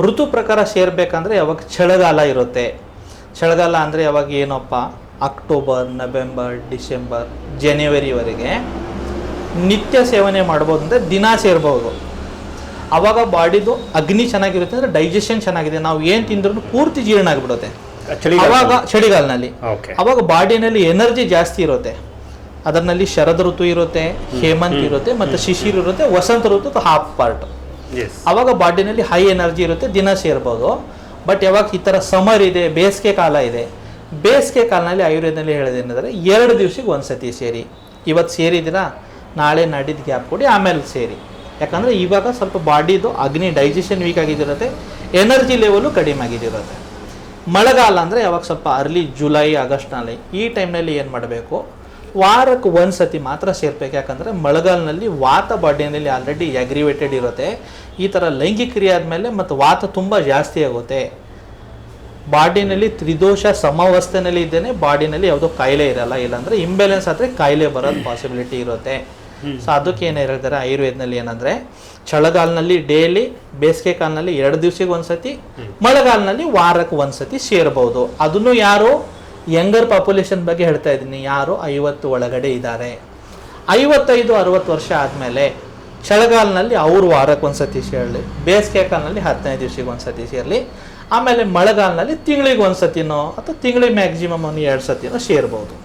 ಋತು ಪ್ರಕಾರ ಸೇರಬೇಕಂದ್ರೆ ಯಾವಾಗ ಚಳಿಗಾಲ ಇರುತ್ತೆ. ಚಳಿಗಾಲ ಅಂದರೆ ಯಾವಾಗ ಏನಪ್ಪ, ಅಕ್ಟೋಬರ್, ನವೆಂಬರ್, ಡಿಸೆಂಬರ್, ಜನವರಿವರೆಗೆ ನಿತ್ಯ ಸೇವನೆ ಮಾಡ್ಬೋದು, ಅಂದರೆ ದಿನ ಸೇರ್ಬೋದು. ಆವಾಗ ಬಾಡಿದು ಅಗ್ನಿ ಚೆನ್ನಾಗಿರುತ್ತೆ, ಅಂದರೆ ಡೈಜೆಷನ್ ಚೆನ್ನಾಗಿದೆ, ನಾವು ಏನು ತಿಂದ್ರೂ ಪೂರ್ತಿ ಜೀರ್ಣ ಆಗಿಬಿಡುತ್ತೆ. ಅವಾಗ ಚಳಿಗಾಲದಲ್ಲಿ ಅವಾಗ ಬಾಡಿನಲ್ಲಿ ಎನರ್ಜಿ ಜಾಸ್ತಿ ಇರುತ್ತೆ. ಅದರಲ್ಲಿ ಶರದ್ ಋತು ಇರುತ್ತೆ, ಹೇಮಂತ್ ಇರುತ್ತೆ, ಮತ್ತು ಶಿಶಿರ್ ಇರುತ್ತೆ, ವಸಂತ ಋತು ಹಾಫ್ ಪಾರ್ಟ್. ಅವಾಗ ಬಾಡಿನಲ್ಲಿ ಹೈ ಎನರ್ಜಿ ಇರುತ್ತೆ, ದಿನ ಸೇರ್ಬೋದು. ಬಟ್ ಯಾವಾಗ ಈ ಥರ ಸಮರ್ ಇದೆ, ಬೇಸಿಗೆ ಕಾಲ ಇದೆ, ಬೇಸಿಗೆ ಕಾಲದಲ್ಲಿ ಆಯುರ್ವೇದದಲ್ಲಿ ಹೇಳೋದೇನೆಂದರೆ 2 ದಿವಸಕ್ಕೆ ಒಂದ್ಸತಿ ಸೇರಿ. ಇವತ್ತು ಸೇರಿದ್ದೀರಾ, ನಾಳೆ ನಾಡಿದ್ದು ಗ್ಯಾಪ್ ಕೊಡಿ, ಆಮೇಲೆ ಸೇರಿ. ಯಾಕಂದರೆ ಇವಾಗ ಸ್ವಲ್ಪ ಬಾಡಿದು ಅಗ್ನಿ ಡೈಜೆಷನ್ ವೀಕ್ ಆಗಿದಿರುತ್ತೆ, ಎನರ್ಜಿ ಲೆವೆಲು ಕಡಿಮೆ ಆಗಿದಿರುತ್ತೆ. ಮಳೆಗಾಲ ಅಂದರೆ ಯಾವಾಗ ಸ್ವಲ್ಪ ಅರ್ಲಿ ಜುಲೈ ಆಗಸ್ಟ್ನಲ್ಲಿ ಈ ಟೈಮ್ನಲ್ಲಿ ಏನು ಮಾಡಬೇಕು, ವಾರಕ್ಕೆ ಒಂದ್ಸತಿ ಮಾತ್ರ ಸೇರ್ಬೇಕು. ಯಾಕಂದರೆ ಮಳೆಗಾಲದಲ್ಲಿ ವಾತ ಬಾಡಿಯಲ್ಲಿ ಆಲ್ರೆಡಿ ಅಗ್ರಿವೇಟೆಡ್ ಇರುತ್ತೆ. ಈ ಥರ ಲೈಂಗಿಕ ಕ್ರಿಯೆ ಆದಮೇಲೆ ಮತ್ತು ವಾತ ತುಂಬ ಜಾಸ್ತಿ ಆಗುತ್ತೆ. ಬಾಡಿನಲ್ಲಿ ತ್ರಿದೋಷ ಸಮಾವಸ್ಥೆಯಲ್ಲಿ ಇದ್ದೇನೆ, ಬಾಡಿನಲ್ಲಿ ಯಾವುದೋ ಕಾಯಿಲೆ ಇರಲ್ಲ. ಇಲ್ಲಾಂದರೆ ಇಂಬ್ಯಾಲೆನ್ಸ್ ಆದರೆ ಕಾಯಿಲೆ ಬರೋದು ಪಾಸಿಬಿಲಿಟಿ ಇರುತ್ತೆ. ಸೊ ಅದಕ್ಕೆ ಏನು ಹೇಳ್ತಾರೆ ಆಯುರ್ವೇದದಲ್ಲಿ ಏನಂದರೆ, ಚಳಿಗಾಲದಲ್ಲಿ ಡೈಲಿ, ಬೇಸಿಗೆ ಕಾಲದಲ್ಲಿ 2 ದಿವಸಕ್ಕೆ ಒಂದ್ಸತಿ, ಮಳೆಗಾಲದಲ್ಲಿ ವಾರಕ್ಕೆ ಒಂದ್ಸತಿ ಸೇರ್ಬೋದು. ಅದನ್ನು ಯಾರು ಯಂಗರ್ ಪಾಪ್ಯುಲೇಷನ್ ಬಗ್ಗೆ ಹೇಳ್ತಾ ಇದ್ದೀನಿ, ಯಾರು 50 ಒಳಗಡೆ ಇದ್ದಾರೆ. 55-60 ವರ್ಷ ಆದಮೇಲೆ ಚಳಿಗಾಲದಲ್ಲಿ ಅವರು ವಾರಕ್ಕೆ ಒಂದ್ಸತಿ ಸೇರಲಿ, ಬೇಸಿಗೆ ಕಾಲದಲ್ಲಿ 15 ದಿವಸಕ್ಕೆ ಒಂದ್ಸತಿ ಸೇರಲಿ, ಆಮೇಲೆ ಮಳೆಗಾಲದಲ್ಲಿ ತಿಂಗಳಿಗೆ ಒಂದ್ಸತಿನೋ ಅಥವಾ ತಿಂಗಳಿಗೆ ಮ್ಯಾಕ್ಸಿಮಮ್ 2 ಸತಿನೋ ಸೇರ್ಬೋದು.